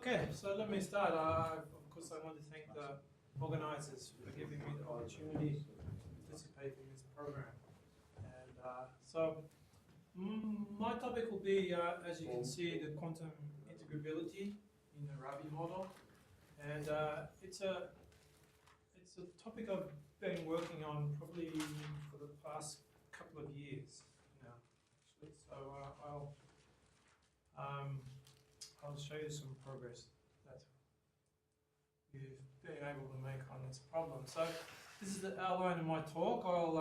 Okay, so let me start. Of course, I want to thank the organizers for giving me the opportunity to participate in this program. And my topic will be, as you can see, the quantum integrability in the Rabi model. And it's a topic I've been working on probably for the past couple of years now, actually. So I'll show you some progress that we've been able to make on this problem. So this is the outline of my talk. I'll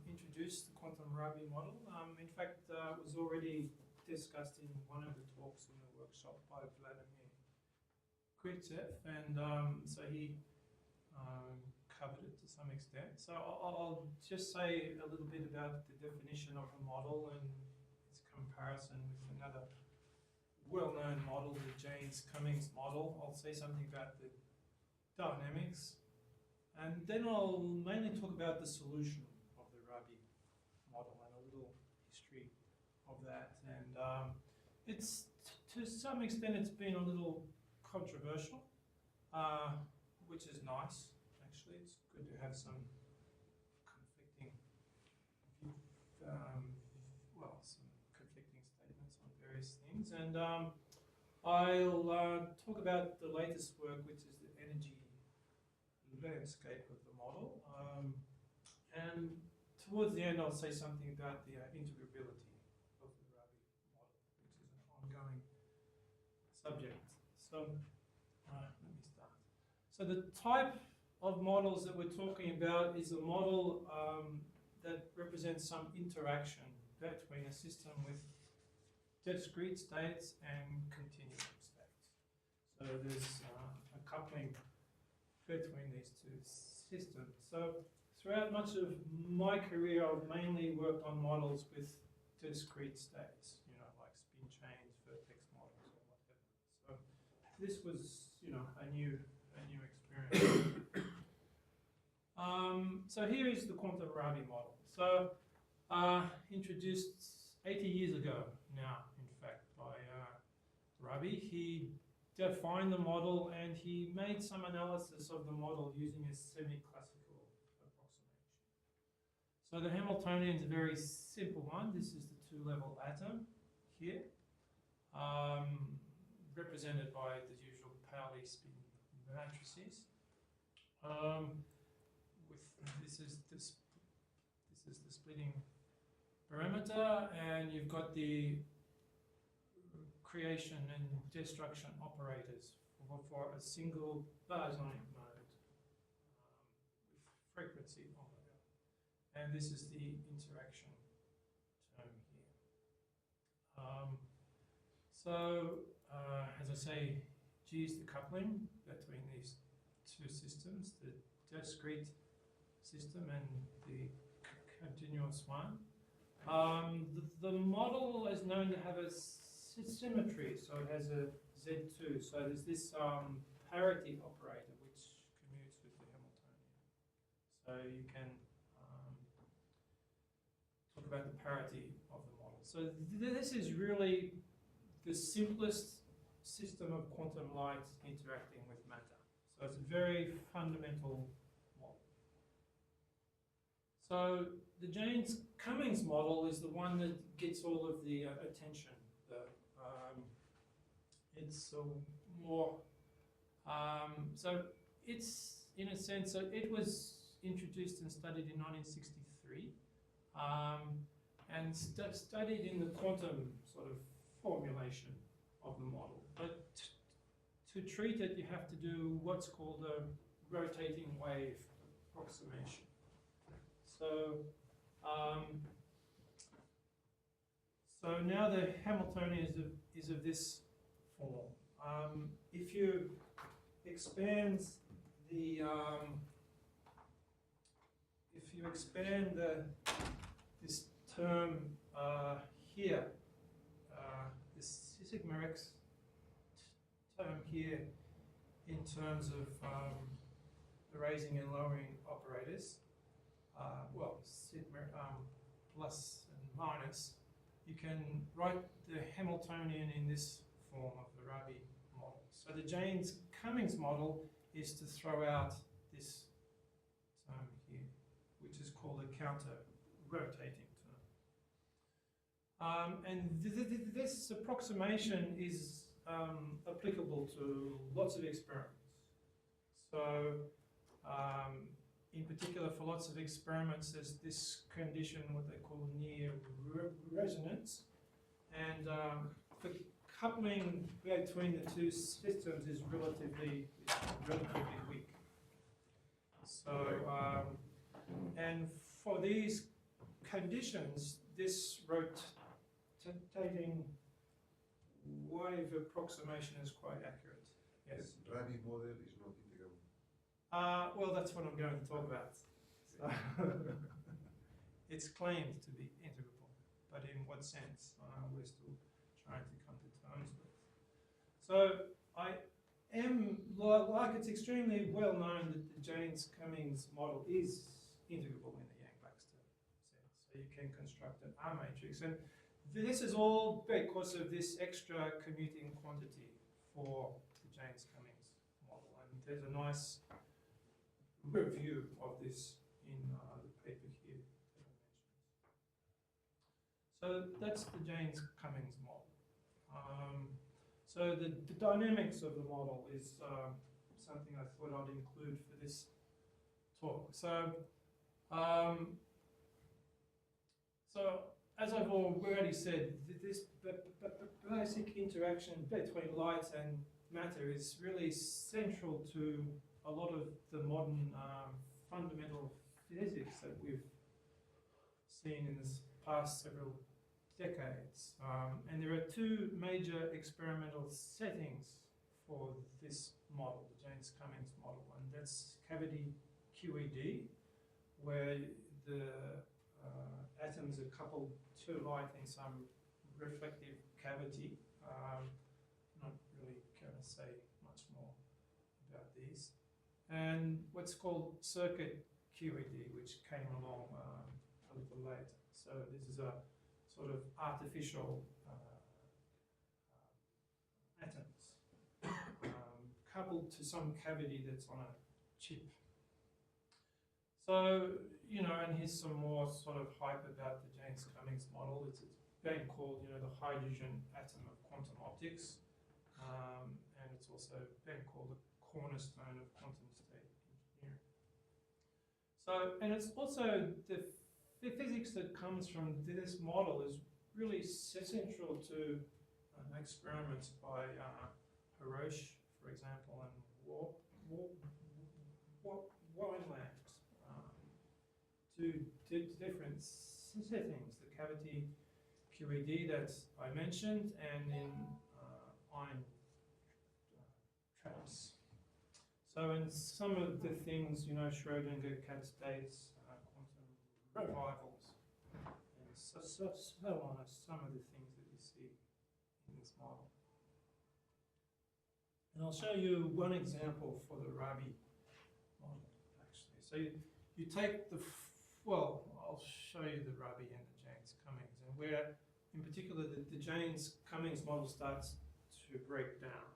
introduce the quantum Rabi model. In fact, it was already discussed in one of the talks in the workshop by Vladimir Kritzev, and so he covered it to some extent. So I'll just say a little bit about the definition of the model and its comparison with another well-known model, the Jaynes-Cummings model. I'll say something about the dynamics, and then I'll mainly talk about the solution of the Rabi model and a little history of that. And it's to some extent it's been a little controversial, which is nice. Actually, it's good to have some conflicting, some conflicting statements on various things. And I'll talk about the latest work, which is the energy landscape of the model. And towards the end, I'll say something about the integrability of the Rabi model, which is an ongoing subject. So let me start. So the type of models that we're talking about is a model that represents some interaction between a system with discrete states and continuum states. So there's a coupling between these two systems. So throughout much of my career, I've mainly worked on models with discrete states, like spin chains, vertex models, or whatever. So this was, a new experience. So here is the quantum Rabi model. So introduced 80 years ago now, in fact, by Rabi. He defined the model and he made some analysis of the model using a semi-classical approximation. So the Hamiltonian is a very simple one. This is the two-level atom here, represented by the usual Pauli spin matrices. This is the splitting parameter, and you've got the creation and destruction operators for a single bosonic mode with frequency omega. And this is the interaction term here. As I say, G is the coupling between these two systems, the discrete system and the continuous one. The model is known to have a symmetry, so it has a Z2. So there's this parity operator which commutes with the Hamiltonian. So you can talk about the parity of the model. So this is really the simplest system of quantum light interacting with matter. So it's a very fundamental model. So the Jaynes-Cummings model is the one that gets all of the attention. It's more, so it's, in a sense, so it was introduced and studied in 1963 and studied in the quantum sort of formulation of the model. But to treat it, you have to do what's called a rotating wave approximation. So, so now the Hamiltonian is of this form. If you expand this term here, this sigma x term here, in terms of the raising and lowering operators, sigma plus and minus, you can write the Hamiltonian in this form of the Rabi model. So the James-Cummings model is to throw out this term here, which is called a counter-rotating term. And this approximation is applicable to lots of experiments. So in particular, for lots of experiments, there's this condition, what they call near resonance, and the coupling between the two systems is relatively weak. So, and for these conditions, this rotating wave approximation is quite accurate. Yes. The Rabi model is not integrable. Well, that's what I'm going to talk about. So it's claimed to be integrable, but in what sense? We're still trying to come to terms with. So I am, like it's extremely well known that the James-Cummings model is integrable in the Yang-Baxter sense. So you can construct an R matrix. And this is all because of this extra commuting quantity for the James-Cummings model. And there's a nice review of this in the paper here that I mentioned. So that's the James-Cummings model. So the dynamics of the model is something I thought I'd include for this talk. So, as I've already said, this basic interaction between light and matter is really central to a lot of the modern fundamental physics that we've seen in this past several decades. And there are two major experimental settings for this model, the James-Cummings model, and that's cavity QED, where the atoms are coupled to light in some reflective cavity. Not really going to say much more about these. And what's called circuit QED, which came along a little later. So this is a sort of artificial atoms coupled to some cavity that's on a chip. So, you know, and here's some more sort of hype about the James-Cummings model. It's being called, you know, the hydrogen atom of quantum optics. And it's also being called the cornerstone of quantum state engineering. So, and it's also the physics that comes from this model is really central to experiments by Hiroshi, for example, and Wineland. Two different settings, the cavity QED that I mentioned, and in ion traps. So in some of the things, you know, Schrödinger cat states, quantum revivals, and so on are some of the things that you see in this model. And I'll show you one example for the Rabi model, actually. So you take the, well, I'll show you the Rabi and the James-Cummings, and where, in particular, the James-Cummings model starts to break down.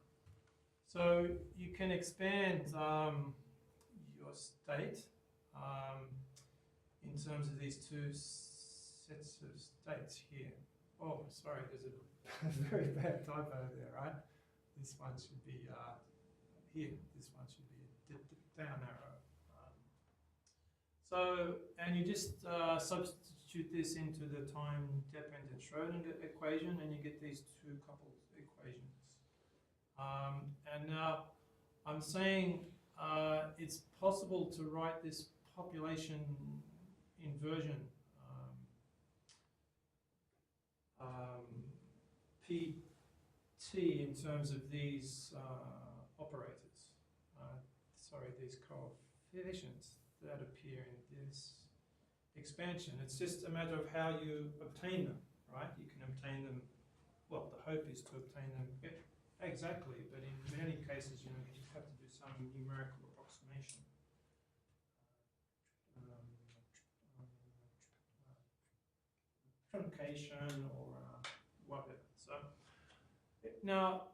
So you can expand your state in terms of these two sets of states here. Oh, sorry, there's a very bad typo there, right? This one should be here. This one should be down arrow. So, and you just substitute this into the time-dependent Schrödinger equation, and you get these two coupled equations. And now I'm saying it's possible to write this population inversion PT in terms of these operators. Sorry, these coefficients that appear in this expansion. It's just a matter of how you obtain them, right? You can obtain them, well, the hope is to obtain them exactly, but in many cases, you know, you have to do some numerical approximation. Truncation or whatever. So now,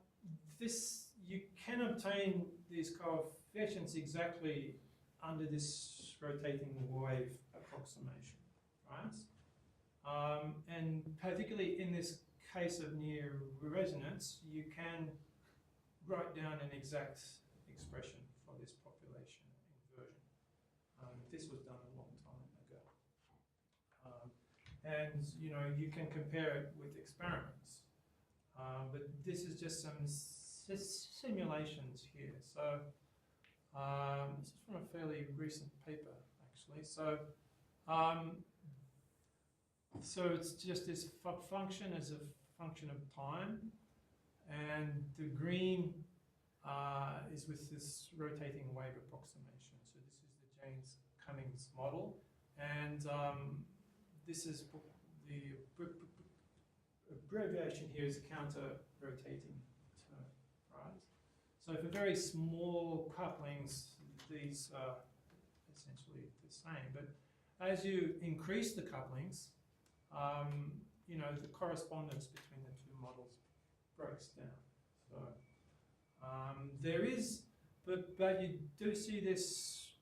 this, you can obtain these coefficients exactly under this rotating wave approximation, right? And particularly in this case of near resonance, you can write down an exact expression for this population inversion. This was done a long time ago. And you can compare it with experiments. But this is just some simulations here. So this is from a fairly recent paper, actually. So it's just this function as a function of time, and the green is with this rotating wave approximation. So this is the James-Cummings model, and this is the abbreviation here is a counter-rotating term, right? So for very small couplings, these are essentially the same. But as you increase the couplings, the correspondence between the two models breaks down. So there is, but you do see this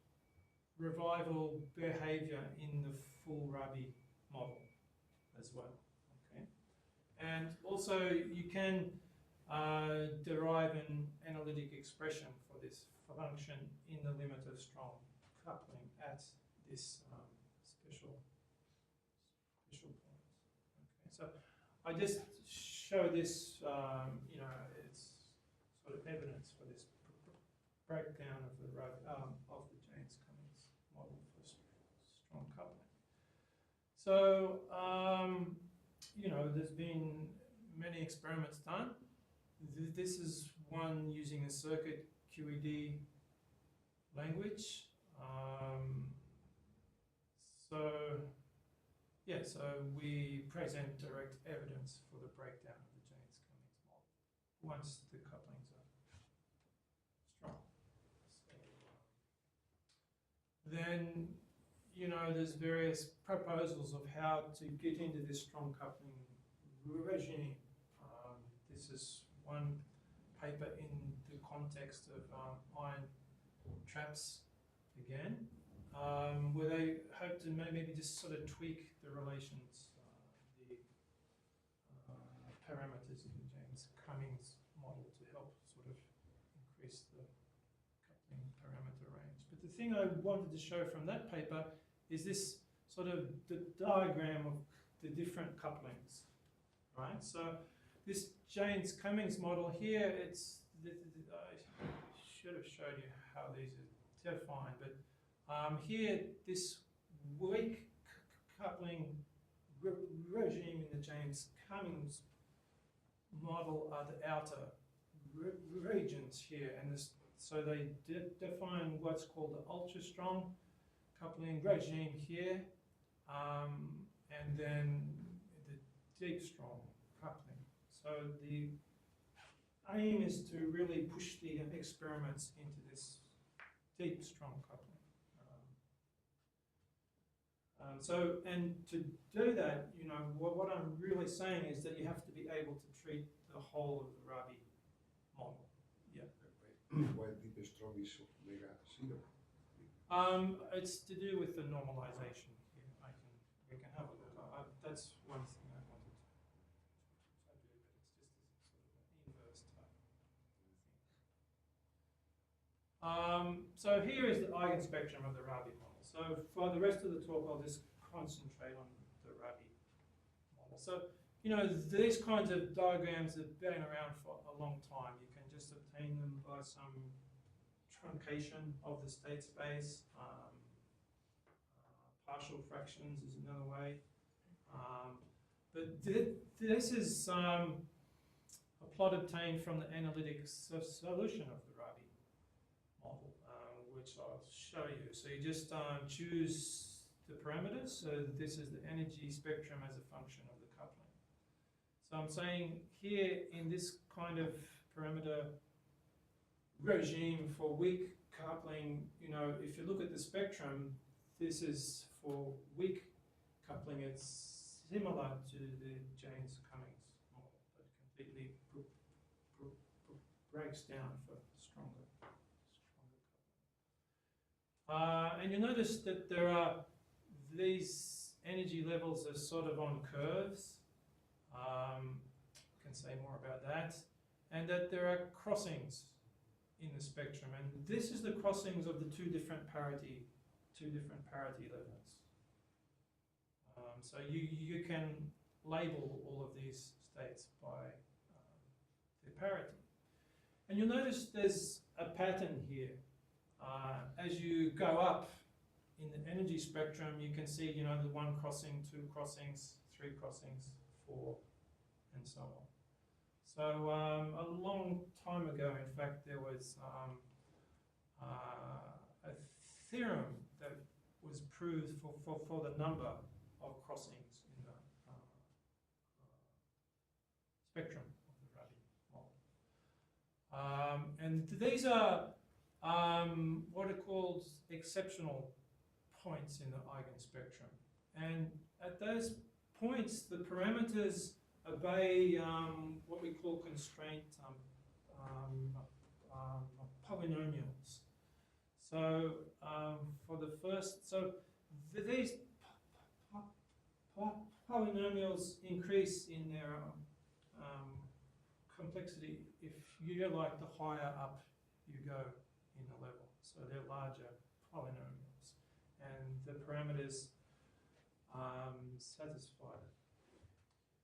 revival behavior in the full Rabi model as well. Okay, and also you can derive an analytic expression for this function in the limit of strong coupling at this special point. Okay, so I just show this, it's sort of evidence for this breakdown of the James-Cummings model for strong coupling. So, there's been many experiments done. This is one using a circuit QED language. So we present direct evidence for the breakdown of the James-Cummings model once the couplings are strong. Then, there's various proposals of how to get into this strong coupling regime. This is one paper in the context of ion traps again, where they hope to maybe just sort of tweak the relations, the parameters in the James-Cummings model to help sort of increase the coupling parameter range. But the thing I wanted to show from that paper is this sort of the diagram of the different couplings, right? So this James-Cummings model here, I should have showed you how these are defined, but here, this weak coupling regime in the James-Cummings model are the outer regions here, and so they define what's called the ultra-strong coupling regime here, and then the deep strong coupling. So the aim is to really push the experiments into this deep strong coupling. And to do that, what I'm really saying is that you have to be able to treat the whole of the Rabi model. Yeah. Why deep strong is omega 0? It's to do with the normalization here. We can have a look. That's one thing I wanted to do, but it's just a sort of an inverse type thing. So here is the eigenspectrum of the Rabi model. So for the rest of the talk, I'll just concentrate on the Rabi model. So, these kinds of diagrams have been around for a long time. You can just obtain them by some truncation of the state space. Partial fractions is another way. But this is a plot obtained from the analytic solution of the Rabi model, which I'll show you. So you just choose the parameters. So this is the energy spectrum as a function of the coupling. So I'm saying here in this kind of parameter regime for weak coupling, if you look at the spectrum, this is for weak coupling. It's similar to the James-Cummings model, but completely breaks down for And you notice that there are these energy levels are sort of on curves. Can say more about that. And that there are crossings in the spectrum, and this is the crossings of the two different parity levels. So you can label all of these states by their parity. And you'll notice there's a pattern here. As you go up in the energy spectrum, you can see, you know, the one crossing, two crossings, three crossings, four, and so on. So a long time ago, in fact, there was a theorem that was proved for the number of crossings in the spectrum of the Rabi model. And these are what are called exceptional points in the eigenspectrum. And at those points, the parameters obey what we call constraint polynomials. So for the first, so these polynomials increase in their complexity if you like the higher up you go in the level. So they're larger polynomials, and the parameters satisfy it.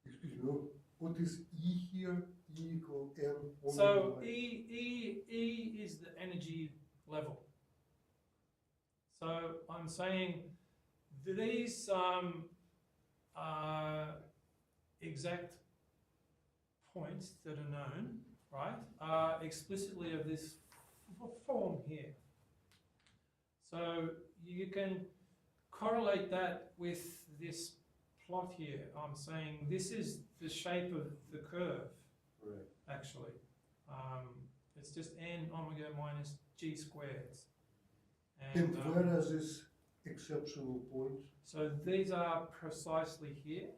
Excuse me, what is E here? E equal M? So E is the energy level. So I'm saying these exact points that are known, right, are explicitly of this form here. So you can correlate that with this plot here. I'm saying this is the shape of the curve, Right. actually. It's just n omega minus g squares. And where are these exceptional points? So these are precisely here,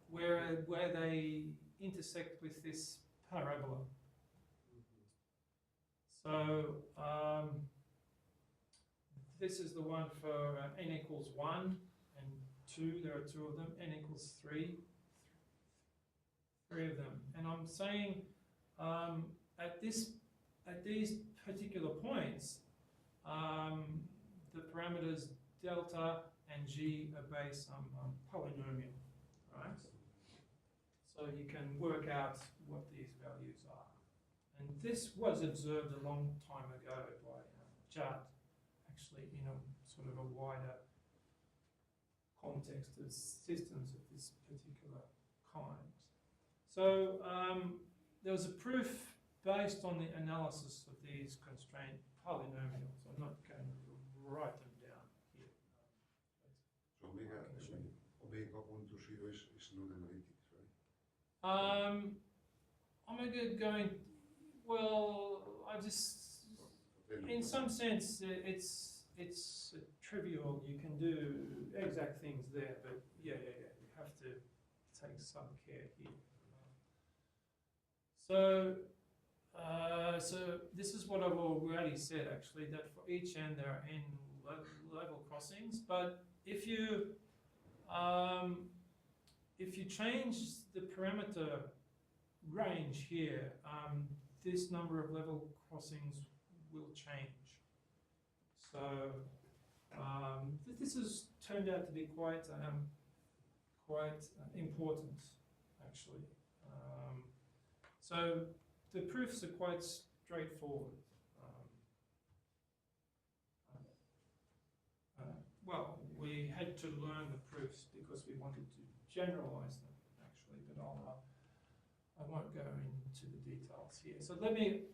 where they intersect with this parabola. So this is the one for n equals 1 and 2. There are two of them. N equals 3. Three of them. And I'm saying at these particular points, the parameters delta and g obey some polynomial, right? So you can work out what these values are. And this was observed a long time ago by Judd, actually, in a sort of a wider context of systems of this particular kind. So there was a proof based on the analysis of these constraint polynomials. I'm not going to write them down here. So omega 1 to 0 is not analytics, right? Omega going, well, I just, in some sense, it's trivial. You can do exact things there, but yeah, you have to take some care here. So this is what I've already said, actually, that for each n there are n level crossings. But if you change the parameter range here, this number of level crossings will change. So this has turned out to be quite important, actually. So the proofs are quite straightforward. Well, we had to learn the proofs because we wanted to generalize them, actually, but I won't go into the details here. So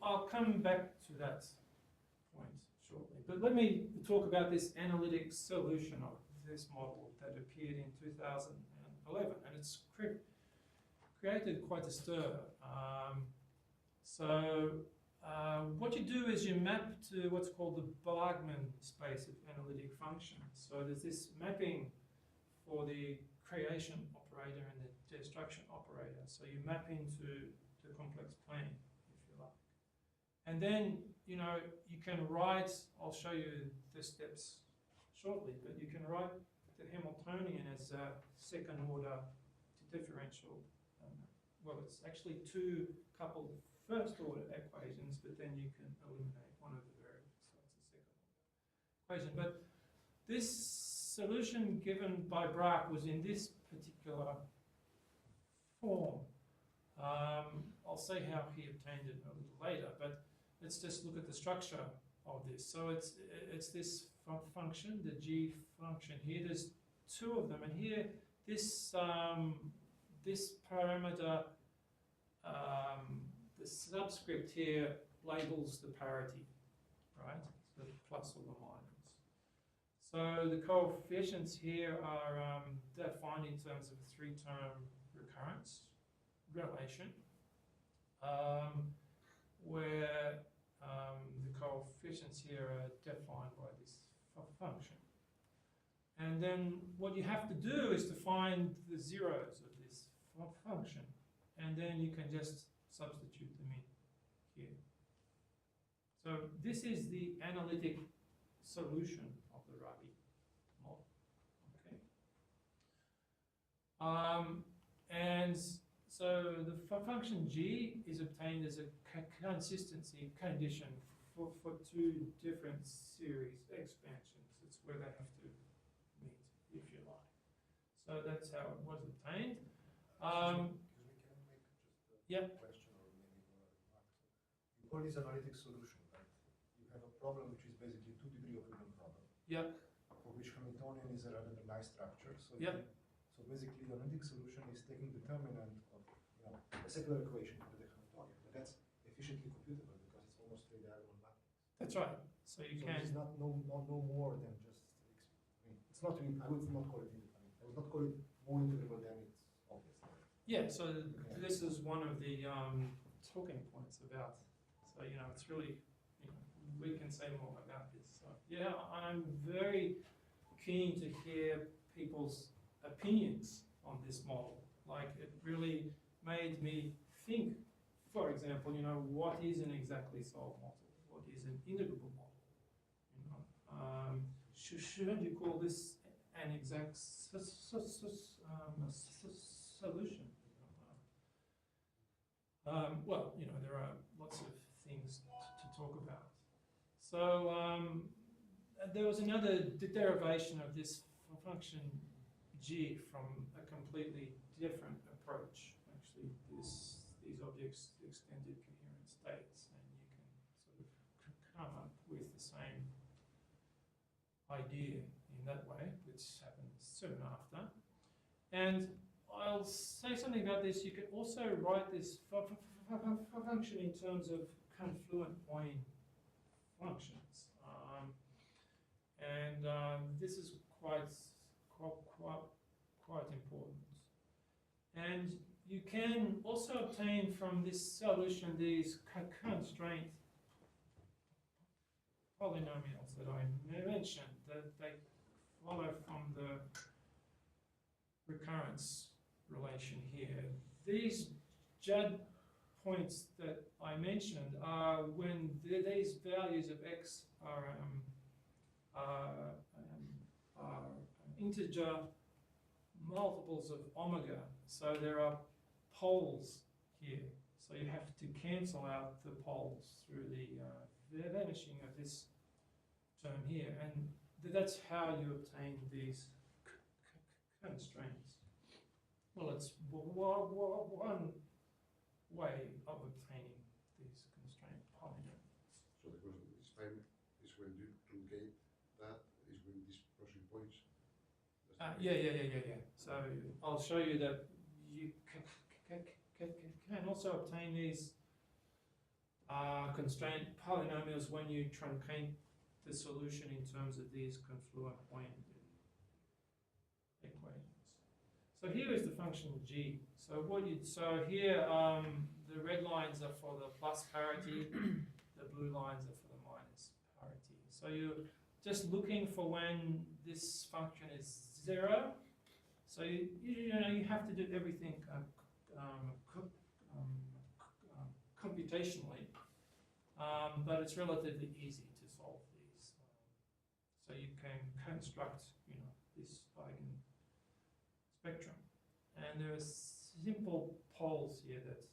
I'll come back to that point shortly. But let me talk about this analytic solution of this model that appeared in 2011, and it's created quite a stir. What you do is you map to what's called the Bargmann space of analytic functions. So there's this mapping for the creation operator and the destruction operator. So you map into the complex plane, if you like. And then you know, you can write, I'll show you the steps shortly, but you can write the Hamiltonian as a second order differential. Well, it's actually two coupled first order equations, but then you can eliminate one of the variables, so it's a second order equation. But this solution given by Brach was in this particular form. I'll say how he obtained it a little later, but let's just look at the structure of this. So it's this function, the g function here. There's two of them, and here this this parameter, the subscript here labels the parity, right? So the plus or the minus. So the coefficients here are defined in terms of a three-term recurrence relation, where the coefficients here are defined by this function. And then what you have to do is to find the zeros of this function, and then you can just substitute them in here. So this is the analytic solution of the Rabi model. Okay. And so the function g is obtained as a consistency condition for two different series expansions. It's where they have to meet, if you like. So that's how it was obtained. Excuse me, can I make just a Yep. question or maybe more a remark? You call this analytic solution, right? You have a problem which is basically 2 degree of freedom problem. Yep. For which Hamiltonian is a rather nice structure. So Yep. so basically the analytic solution is taking determinant of a secular equation for the Hamiltonian. But that's efficiently computable because it's almost a diagonal matrix. That's right. So you So can. it's not no more than just it's not really, I would not call it I would not call it more integrable than it's obvious. Yeah, so this is one of the talking points about, so, you know, it's really, you know, we can say more about this. So, yeah, I'm very keen to hear people's opinions on this model. Like, it really made me think, for example, you know, what is an exactly solved model? What is an integrable model? You know, should you call this an exact solution? Well, you know, there are lots of things to talk about. So there was another derivation of this function g from a completely different approach. Actually, these objects extended coherent states, and you can sort of come up with the same idea in that way, which happens soon after. And I'll say something about this. You can also write this function in terms of confluent point functions, and this is quite important. And you can also obtain from this solution these constraint polynomials that I mentioned, that they follow from the recurrence relation here. These Judd points that I mentioned are when these values of x are integer multiples of omega. So there are poles here. So you have to cancel out the poles through the vanishing of this term here. And that's how you obtain these constraints. Well, it's one way of obtaining these constraint polynomials. So the question this time is when you truncate that, is when these crossing points. Yeah. So I'll show you that you can also obtain these constraint polynomials when you truncate the solution in terms of these confluent point equations. So here is the function g. So here the red lines are for the plus parity, the blue lines are for the minus parity. So you're just looking for when this function is 0. So you have to do everything computationally but it's relatively easy to solve these. So you can construct, this eigenspectrum. And there are simple poles here that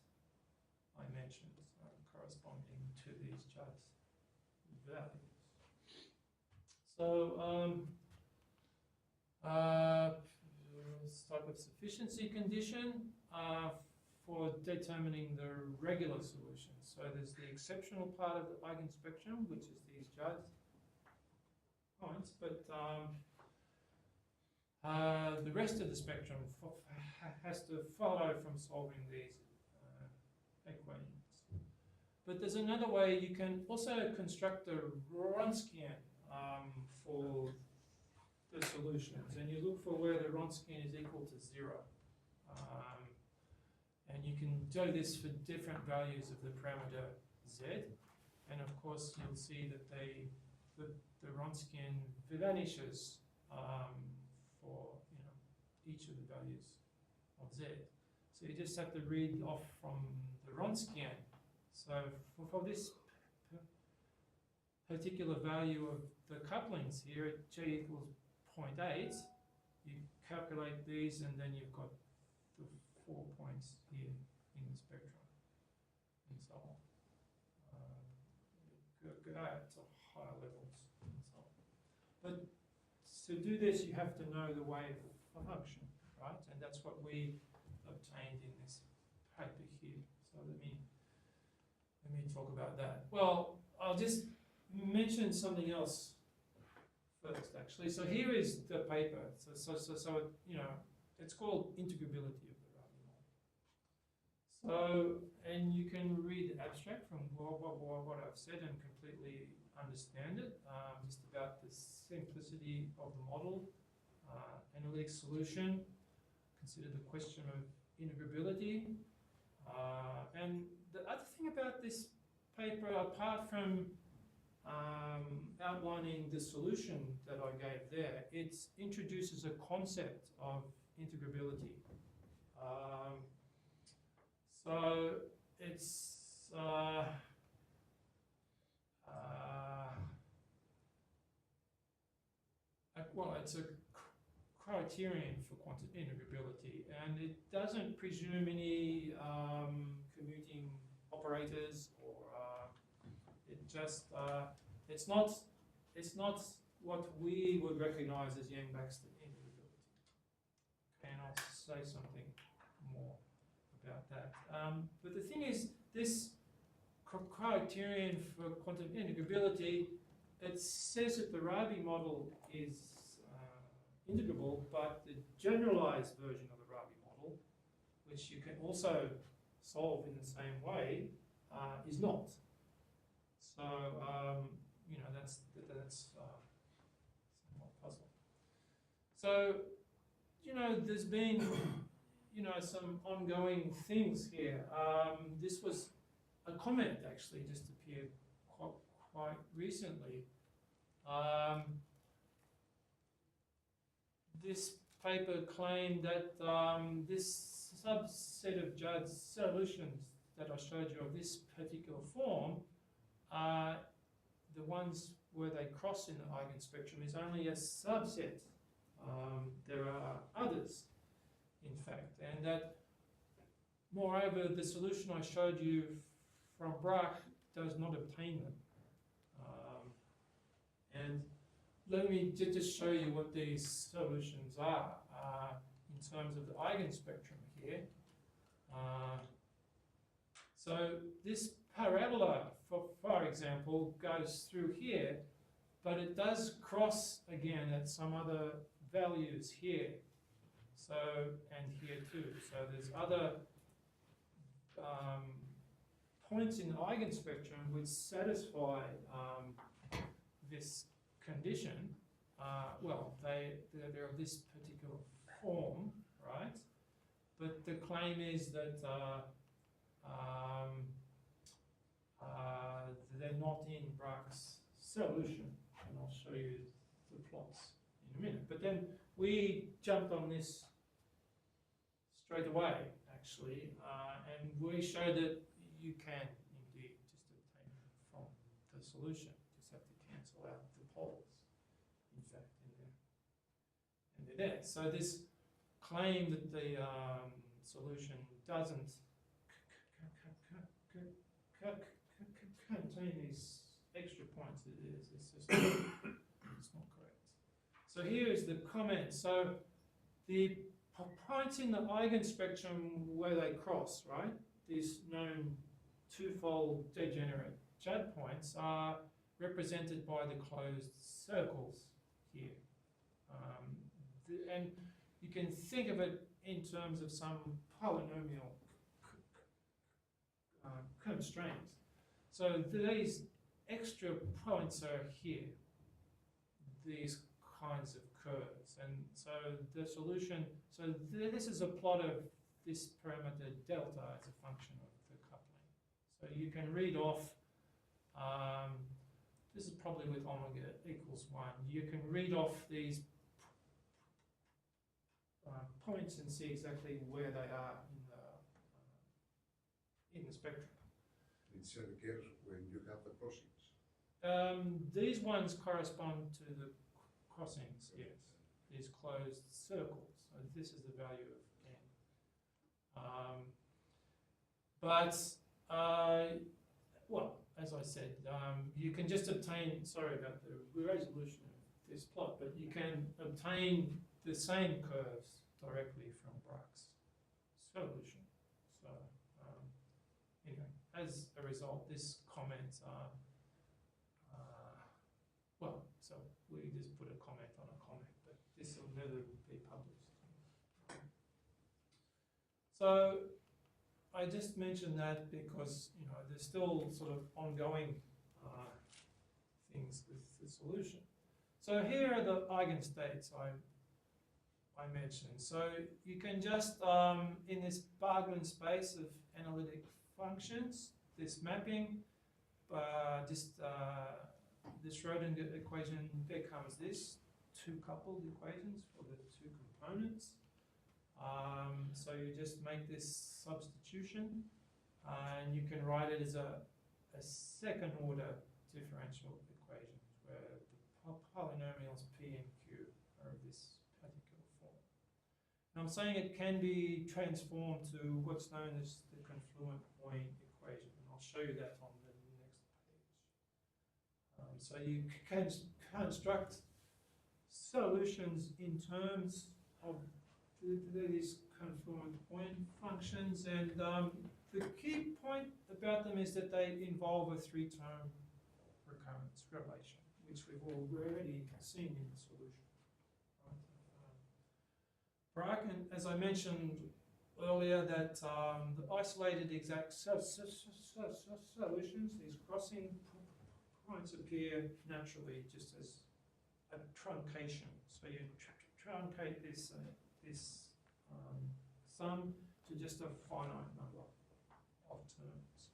I mentioned corresponding to these Judd's values. So this type of sufficiency condition for determining the regular solution. So there's the exceptional part of the eigenspectrum, which is these Judd's points, but the rest of the spectrum has to follow from solving these equations. But there's another way. You can also construct a Wronskian for the solutions, and you look for where the Wronskian is equal to 0. And you can do this for different values of the parameter z, and of course you'll see that the Wronskian vanishes for each of the values of z. So you just have to read off from the Wronskian. So for this particular value of the couplings here at g equals 0.8, you calculate these, and then you've got the 4 points here in the spectrum, and so on. Go out to higher levels, and so on. But to do this, you have to know the wave function, right? And that's what we obtained in this paper here. So let me talk about that. Well, I'll just mention something else first, actually. So here is the paper. So it's called integrability of the Rabi model. So, and you can read the abstract from what I've said and completely understand it, just about the simplicity of the model, analytic solution, consider the question of integrability. And the other thing about this paper, apart from outlining the solution that I gave there, it introduces a concept of integrability. So it's it's a criterion for quantum integrability, and it doesn't presume any commuting operators, or it just it's not what we would recognize as Yang-Baxter integrability. Okay, and I'll say something more about that. But the thing is, this criterion for quantum integrability, it says that the Rabi model is integrable, but the generalized version of the Rabi model, which you can also solve in the same way, is not. So that's somewhat puzzling. So there's been some ongoing things here. This was a comment actually just appeared quite recently. This paper claimed that this subset of Judd's solutions that I showed you of this particular form, the ones where they cross in the eigenspectrum, is only a subset. There are others, in fact, and that, moreover, the solution I showed you from Brach does not obtain them. And let me just show you what these solutions are in terms of the eigenspectrum here. So this parabola, for example, goes through here, but it does cross again at some other values here. So, and here too. So there's other points in the eigenspectrum which satisfy this condition. Well, they're of this particular form, right? But the claim is that they're not in Brach's solution, and I'll show you the plots in a minute. But then we jumped on this straight away, actually, and we showed that you can indeed just obtain them from the solution. Just have to cancel out the poles, in fact, in there. And they're there. So this claim that the solution doesn't contain these extra points, it's just it's not correct. So here is the comment. So the points in the eigenspectrum where they cross, right, these known twofold degenerate Chad points are represented by the closed circles here. And you can think of it in terms of some polynomial constraints. So these extra points are here, these kinds of curves. And so the solution, so this is a plot of this parameter delta as a function of the coupling. So you can read off, this is probably with omega equals 1. You can read off these points and see exactly where they are in the spectrum. It's occurs when you have the crossings. These ones correspond to the crossings, yes. These closed circles. So this is the value of n. Well, as I said, you can just obtain, sorry about the resolution of this plot, but you can obtain the same curves directly from Braque's solution. So anyway, as a result, this comments are, well, so we just put a comment on a comment, but this will never be published. So I just mentioned that because, you know, there's still sort of ongoing things with the solution. So here are the eigenstates I mentioned. So you can just, in this Bargman space of analytic functions, this mapping, this Schrodinger equation becomes this, two coupled equations for the two components. So you just make this substitution, and you can write it as a second order differential equation where the polynomials p and q are of this particular form. And I'm saying it can be transformed to what's known as the confluent point equation, and I'll show you that on the next page. So you can construct solutions in terms of these confluent point functions, and the key point about them is that they involve a three-term recurrence relation, which we've already seen in the solution. Braque, and as I mentioned earlier, that the isolated exact solutions, these crossing points appear naturally just as a truncation. So you truncate this sum to just a finite number of terms.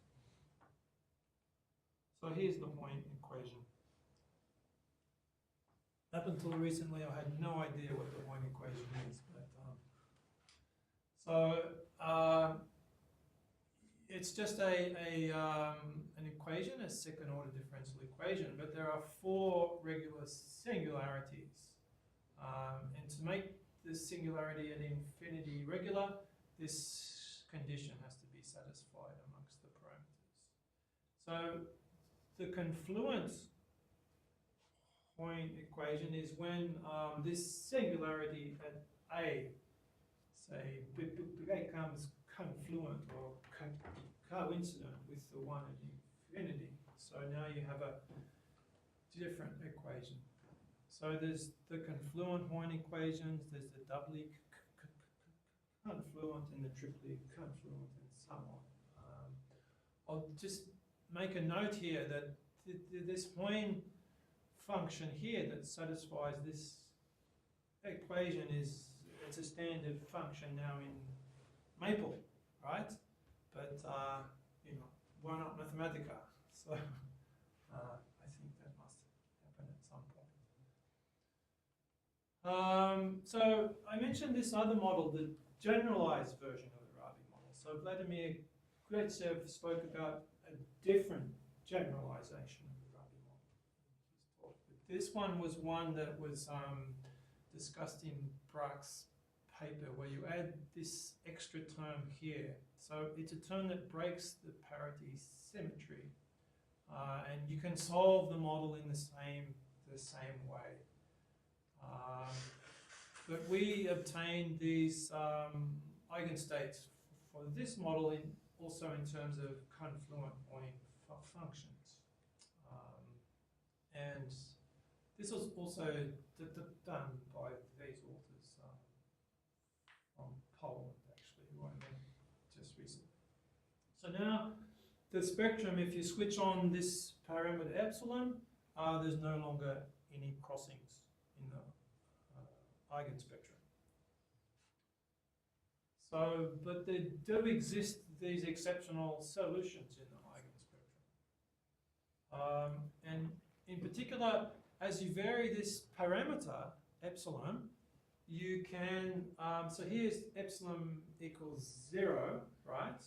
So here's the point equation. Up until recently, I had no idea what the point equation is, but it's just an equation, a second order differential equation, but there are four regular singularities, and to make this singularity at infinity regular, this condition has to be satisfied amongst the parameters. So the confluent point equation is when this singularity at A, say, becomes confluent or coincident with the one at infinity. So now you have a different equation. So there's the confluent point equations, there's the doubly confluent and the triply confluent, and so on. I'll just make a note here that this point function here that satisfies this equation it's a standard function now in Maple, right? But you know, why not Mathematica? So I think that must happen at some point. So I mentioned this other model, the generalized version of the Rabi model. So Vladimir Gretsev spoke about a different generalization of the Rabi this one was one that was discussed in Brack's paper, where you add this extra term here. So it's a term that breaks the parity symmetry, and you can solve the model in the same way. But we obtained these eigenstates for this model also in terms of confluent point functions. And this was also done by these authors from Poland, actually, who I met just recently. So now the spectrum, if you switch on this parameter epsilon, there's no longer any crossings in the eigenspectrum. So, but there do exist these exceptional solutions in the eigenspectrum. And in particular, as you vary this parameter, epsilon, you can, so here's epsilon equals 0, right?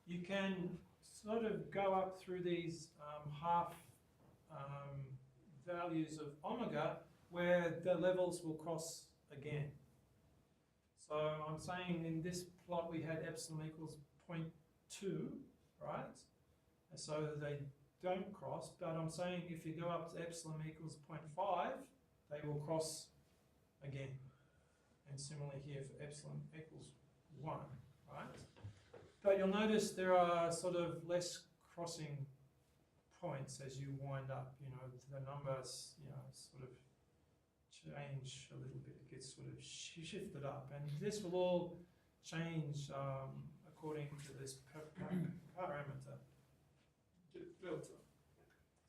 You can sort of go up through these half values of omega where the levels will cross again. So I'm saying in this plot we had epsilon equals 0.2, right? And so they don't cross, but I'm saying if you go up to epsilon equals 0.5, they will cross again. And similarly here for epsilon equals 1, right? But you'll notice there are sort of less crossing points as you wind up, you know, the numbers, you know, sort of change a little bit, it gets sort of shifted up, and this will all change according to this parameter delta.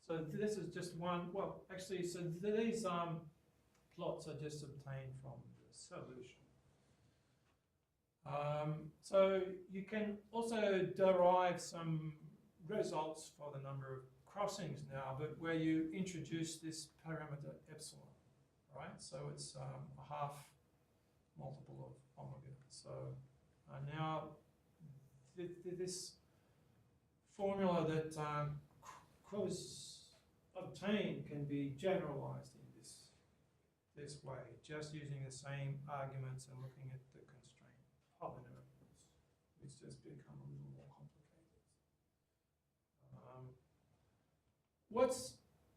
So this is just one, well actually, so these plots are just obtained from the solution. So you can also derive some results for the number of crossings now, but where you introduce this parameter epsilon, right? So it's a half multiple of omega. So now this formula that was obtained can be generalized in this way, just using the same arguments and looking at the constraint polynomials, which just become a little more complicated.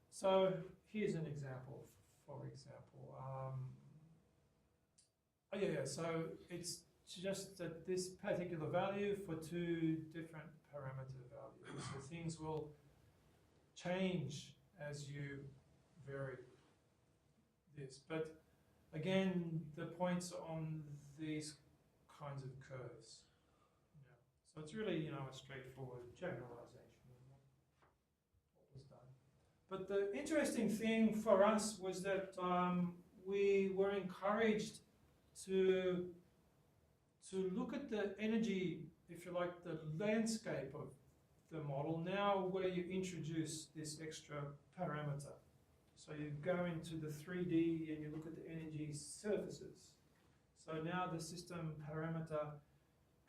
So here's an example, for example. So it's just that this particular value for two different parameter values. So things will change as you vary this. But again, the points are on these kinds of curves. Yeah. So it's really, you know, a straightforward generalization of what was done. But the interesting thing for us was that we were encouraged to look at the energy, if you like, the landscape of the model now where you introduce this extra parameter. So you go into the 3D and you look at the energy surfaces. So now the system parameter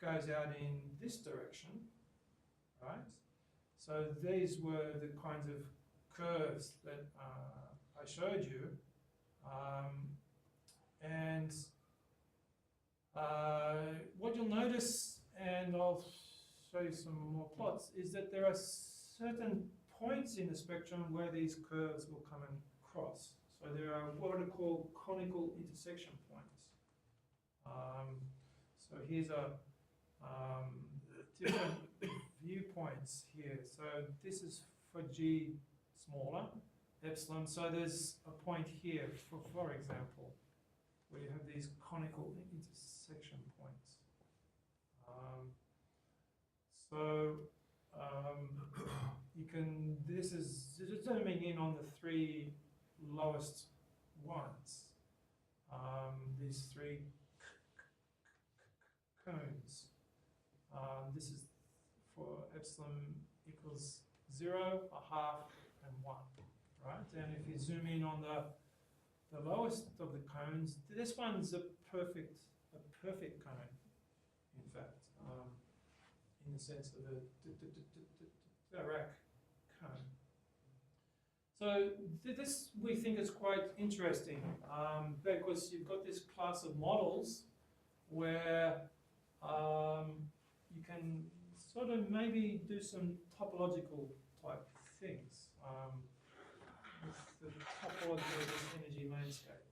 goes out in this direction, right? So these were the kinds of curves that I showed you. What you'll notice, and I'll show you some more plots, is that there are certain points in the spectrum where these curves will come and cross. So there are what are called conical intersection points. So here's a different viewpoints here. So this is for G smaller, epsilon. So there's a point here, for example, where you have these conical intersection points. You can, this is zooming in on the three lowest ones, these three cones. This is for epsilon equals 0, a half, and 1, right? And if you zoom in on the lowest of the cones, this one's a perfect cone, in fact, in the sense of a Dirac cone. So this we think is quite interesting because you've got this class of models where you can sort of maybe do some topological type things with the topology of this energy landscape.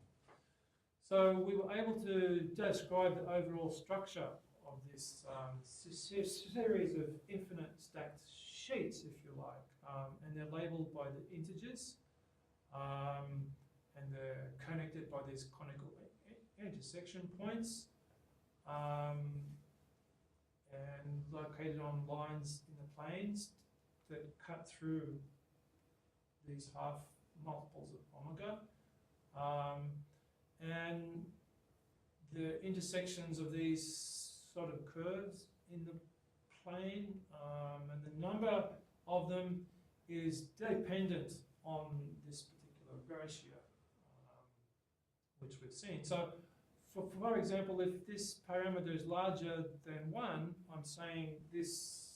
So we were able to describe the overall structure of this series of infinite stacked sheets, if you like, and they're labelled by the integers, and they're connected by these conical intersection points, and located on lines in the planes that cut through these half multiples of omega. And the intersections of these sort of curves in the plane, and the number of them is dependent on this particular ratio, which we've seen. So, for example, if this parameter is larger than 1, I'm saying this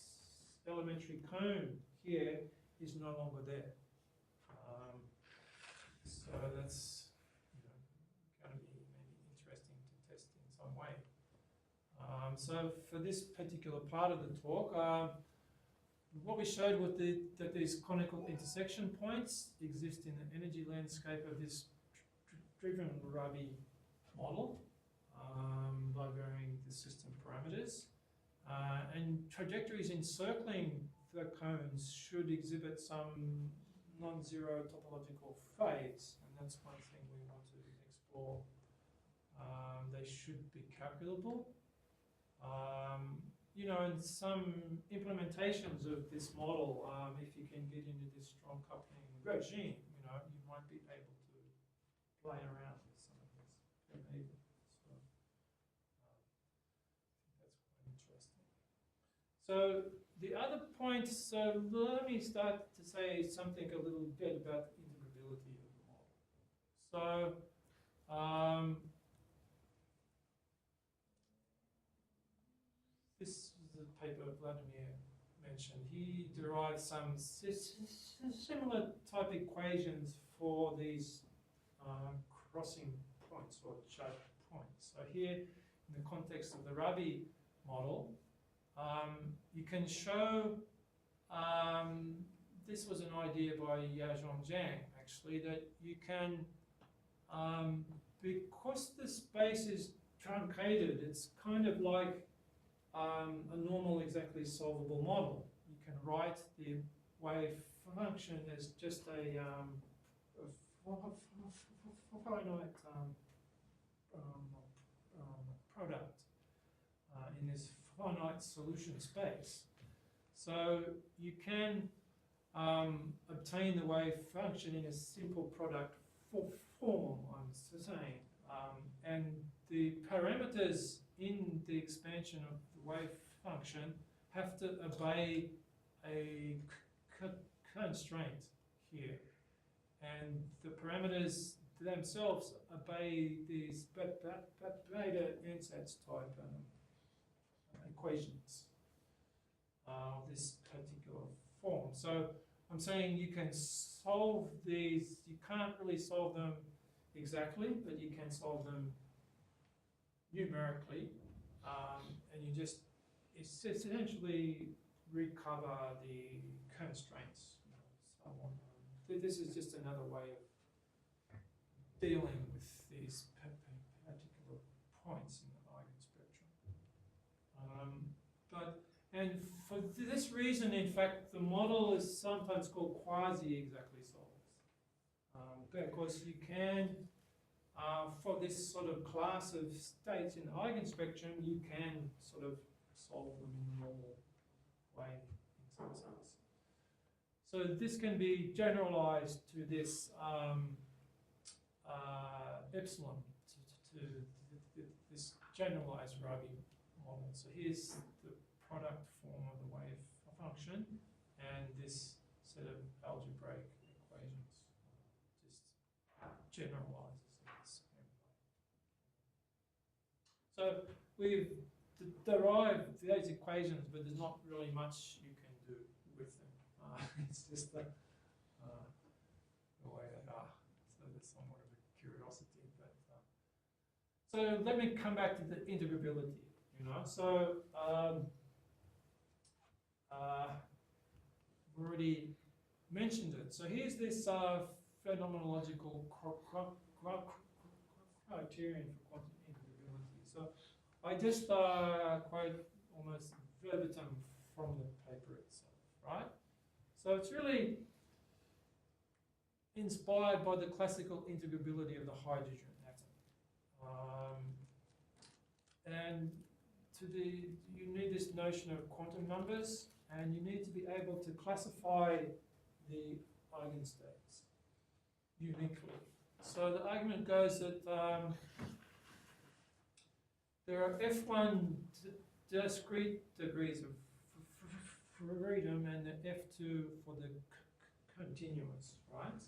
elementary cone here is no longer there. So that's going to be maybe interesting to test in some way. So for this particular part of the talk, what we showed was that these conical intersection points exist in the energy landscape of this driven Rabi model by varying the system parameters. And trajectories encircling the cones should exhibit some non-zero topological phase, and that's one thing we want to explore. They should be calculable. In some implementations of this model, if you can get into this strong coupling regime, you might be able to play around with some of this behavior. So that's quite interesting. So the other point, so let me start to say something a little bit about the integrability of the model. So this is a paper Vladimir mentioned. He derived some similar type equations for these crossing points or choke points. So here, in the context of the Rabi model, you can show, this was an idea by Chongqing actually, that you can, because the space is truncated, it's kind of like a normal exactly solvable model. You can write the wave function as just a finite product in this finite solution space. So you can obtain the wave function in a simple product form, I'm saying. And the parameters in the expansion of the wave function have to obey a constraint here. And the parameters themselves obey these beta ansatz type equations of this particular form. So I'm saying you can solve these, you can't really solve them exactly, but you can solve them numerically, and you just essentially recover the constraints. So on. This is just another way of dealing with these particular points in the eigenspectrum. And for this reason, in fact, the model is sometimes called quasi-exactly solvers, because you can, for this sort of class of states in the eigenspectrum, you can sort of solve them in a normal way in some sense. So this can be generalized to this epsilon, to this generalized Rabi model. So here's the product form of the wave function and this set of algebraic equations just generalizes in the same way. So we've derived those equations, but there's not really much you can do with them. It's just that So let me come back to the integrability, So, we've already mentioned it. So here's this phenomenological criterion for quantum integrability. So I just quote almost verbatim from the paper itself, right? So it's really inspired by the classical integrability of the hydrogen atom. And you need this notion of quantum numbers, and you need to be able to classify the eigenstates uniquely. So the argument goes that there are F1 discrete degrees of freedom and the F2 for the continuous, right?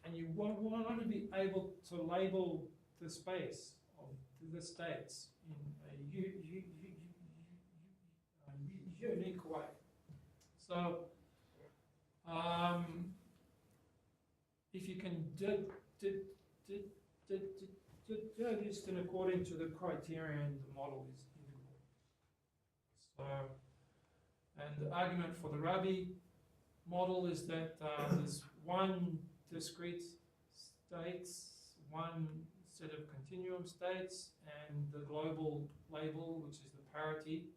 And you want to be able to label the space of the states in a unique way. So, if you can do this, then according to the criterion, the model is integrable. So, and the argument for the Rabi model is that there's one discrete states, one set of continuum states, and the global label, which is the parity,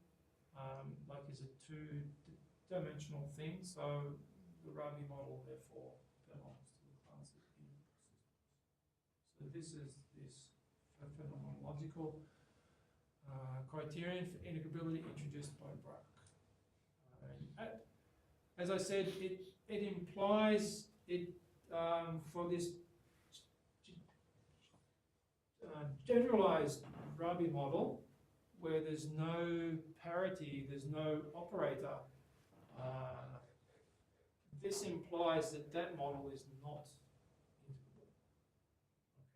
like is a two-dimensional thing. So the Rabi model, therefore, belongs to the class of integrable systems. So this is this phenomenological criterion for integrability introduced by Brack. As I said, it implies it for this generalized Rabi model, where there's no parity, there's no operator. This implies that that model is not integrable.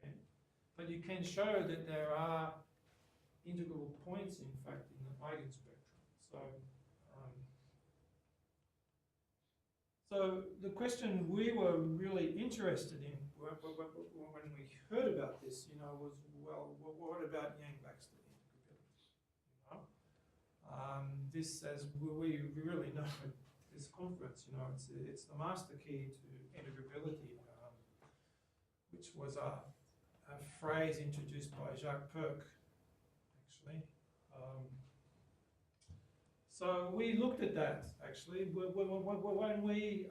Okay, but you can show that there are integrable points, in fact, in the eigenspectrum. So the question we were really interested in when we heard about this, was, well, what about Yang-Baxter integrability? This, as we really know at this conference, it's the master key to integrability, which was a phrase introduced by Jacques Perk, actually. So we looked at that, actually, when we,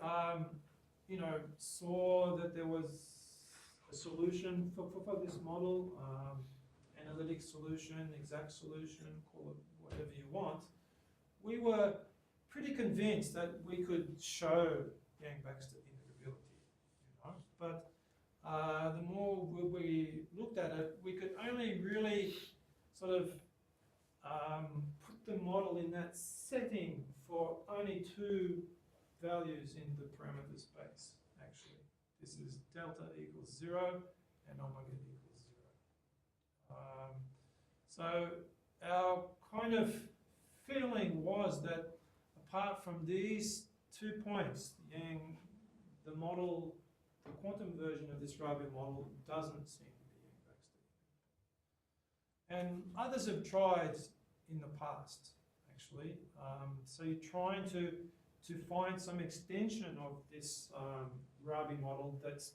saw that there was a solution for this model, analytic solution, exact solution, call it whatever you want. We were pretty convinced that we could show Yang-Baxter integrability, But the more we looked at it, we could only really sort of put the model in that setting for only two values in the parameter space, actually. This is delta equals 0 and omega equals 0. So our kind of feeling was that apart from these 2 points, the model, the quantum version of this Rabi model doesn't seem to be Yang-Baxter. And others have tried in the past, actually. So you're trying to find some extension of this Rabi model that's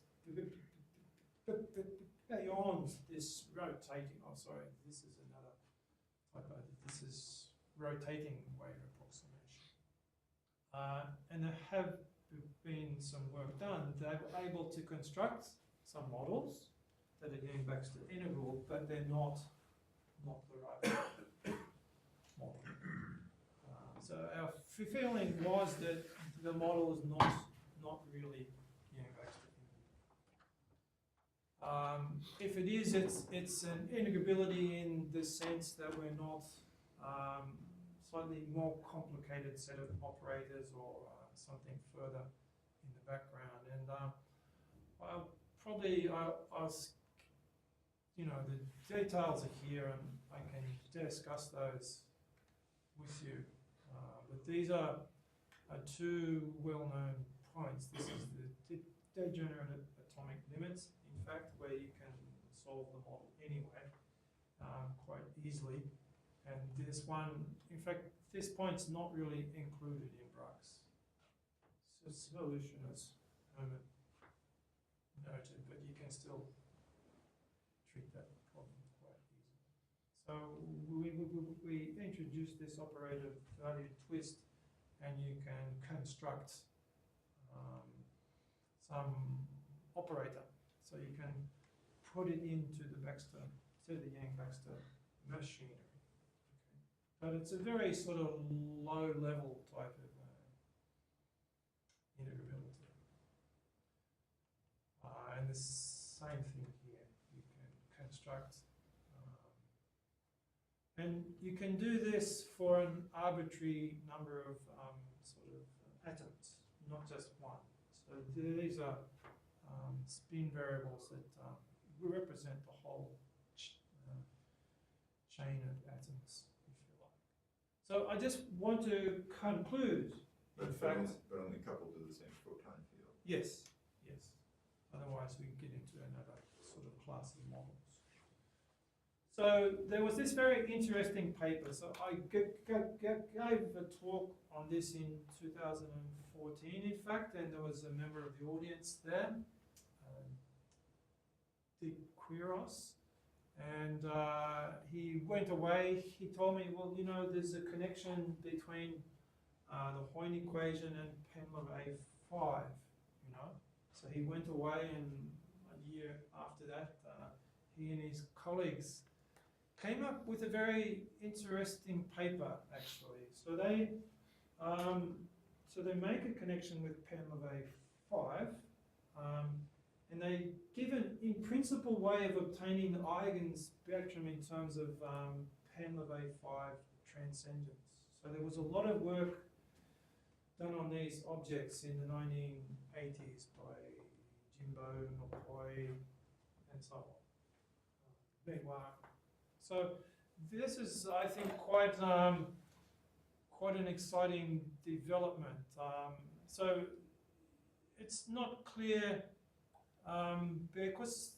beyond this rotating. Oh, sorry, this is another typo. This is rotating wave approximation. And there have been some work done. They were able to construct some models that are Yang-Baxter integral, but they're not the right model. So our feeling was that the model is not really Yang-Baxter integral. If it is, it's an integrability in the sense that we're not slightly more complicated set of operators or something further in the background. And I'll the details are here, and I can discuss those with you. But these are two well-known points. This is the degenerate atomic limits, in fact, where you can solve the model anyway, quite easily. And this one, in fact, this point's not really included in Brooks. So solution is noted, but you can still treat that problem quite easily. So we introduced this operator value twist, and you can construct some operator. So you can put it into the Yang-Baxter machinery. Okay. But it's a very sort of low-level type of integrability. And the same thing here. You can construct, and you can do this for an arbitrary number of sort of atoms, not just one. So these are spin variables that represent the whole chain of atoms, if you like. So I just want to conclude, in fact... But only coupled to the same photon field. Yes, yes. Otherwise we get into another sort of class of models. So there was this very interesting paper. So I gave a talk on this in 2014, in fact, and there was a member of the audience there, Dick Quiros, and he went away. He told me, well, you know, there's a connection between the Hoyne equation and Pemberley 5, you know. So he went away, and a year after that, he and his colleagues came up with a very interesting paper, actually. So they make a connection with Pemberley 5, and they give an in-principle way of obtaining the eigenspectrum in terms of Pemberley 5 transcendence. So there was a lot of work done on these objects in the 1980s by Jimbo, McCoy, and so on. Meanwhile, so this is, I think, quite an exciting development. So it's not clear because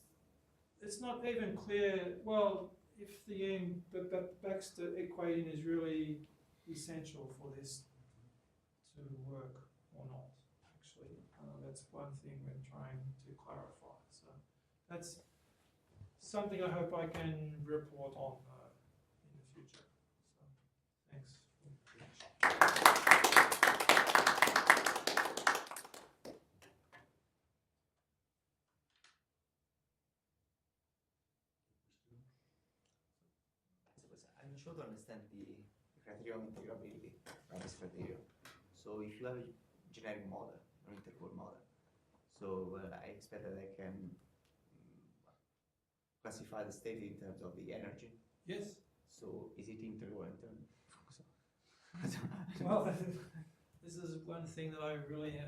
it's not even clear, well, if the Yang-Baxter equation is really essential for this to work or not, actually. That's one thing we're trying to clarify. So that's something I hope I can report on in the future. So thanks for your attention. I'm not sure to understand the criteria of integrability of this criteria. So if you have a generic model, or integrable model, so I expect that I can classify the state in terms of the energy. Yes. So is it integrable in terms? Well, this is one thing that I really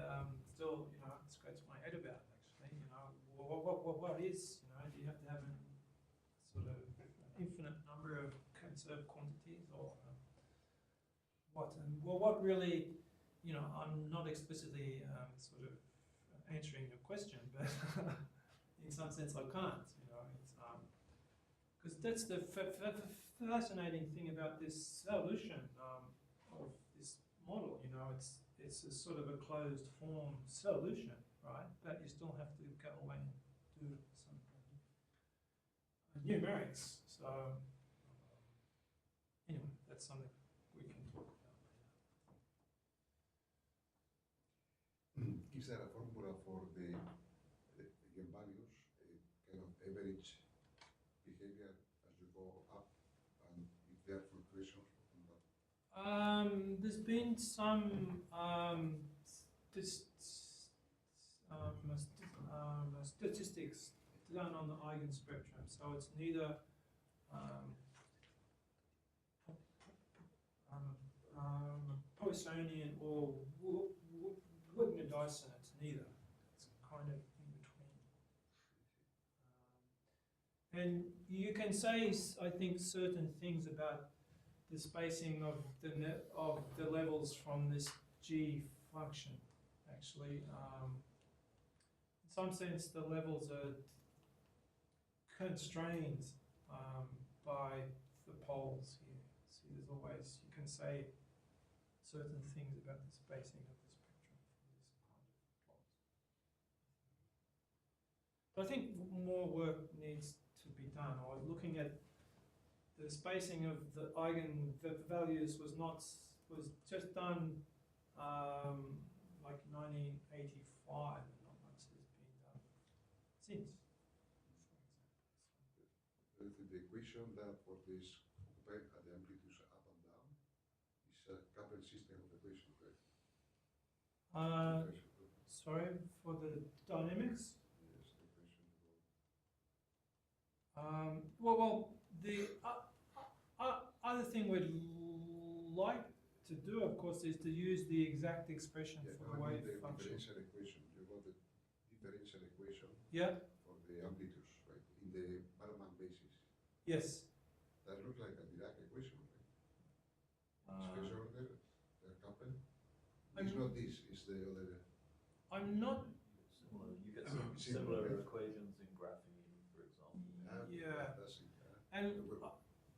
still, you know, scratch my head about. Actually, you know, what is, you know, do you have to have a sort of infinite number of conserved quantities, or what? And well, what really, you know, I'm not explicitly sort of answering your question, but in some sense I can't. You know, it's because that's the fascinating thing about this solution of this model. You know, it's a sort of a closed form solution, right? But you still have to go away and do some numerics. So anyway, that's something we can talk about later. Is there a formula for the eigenvalues, a kind of average behavior as you go up, and if there are fluctuations on that? There's been some statistics done on the eigenspectrum, so it's neither Poissonian or Wigner-Dyson. It's neither. It's kind of in between. And you can say, I think, certain things about the spacing of the levels from this G function. Actually, in some sense, the levels are constrained by the poles here. See, there's always, you can say certain things about the spacing of the spectrum for this kind of plot. But I think more work needs to be done. I was looking at the spacing of the eigenvalues was just done like 1985, and not much has been done since. The equation that for this occupy at the amplitudes up and down is a coupled system of equations, right? Sorry for the dynamics. Yes, the equation. Well, the other thing we'd like to do, of course, is to use the exact expression Yeah, for the I mean wave the function. differential equation. You got the differential equation Yeah. for the amplitudes, right? In the Bellman basis. Yes. That looks like a Dirac equation, right? Space Uh, order, they're coupled. I'm- It's not this, it's the other. I'm not. Similar, you get Similar, similar right? equations in graphene, for example. Yeah. That's it. And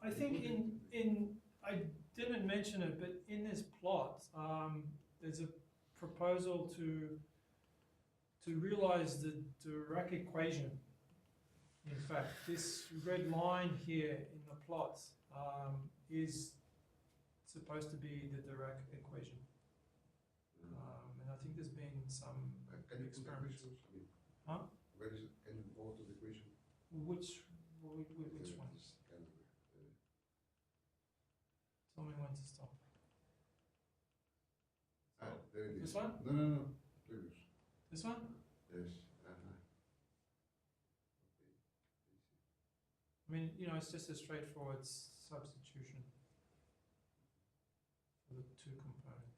I think I didn't mention it, but in this plot, there's a proposal to realize the Dirac equation. In fact, this red line here in the plot is supposed to be the Dirac equation. And I think there's been some Can you put experiments. equations? I mean, Huh? where is it? Can you go to the equation? Which one? This kind of, Tell me when to stop. there it is. This one? No. Previous. This one? Yes. I mean, you know, it's just a straightforward substitution for the two components.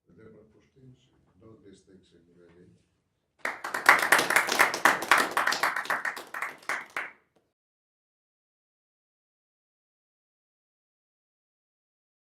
The verbal postings, no mistakes in the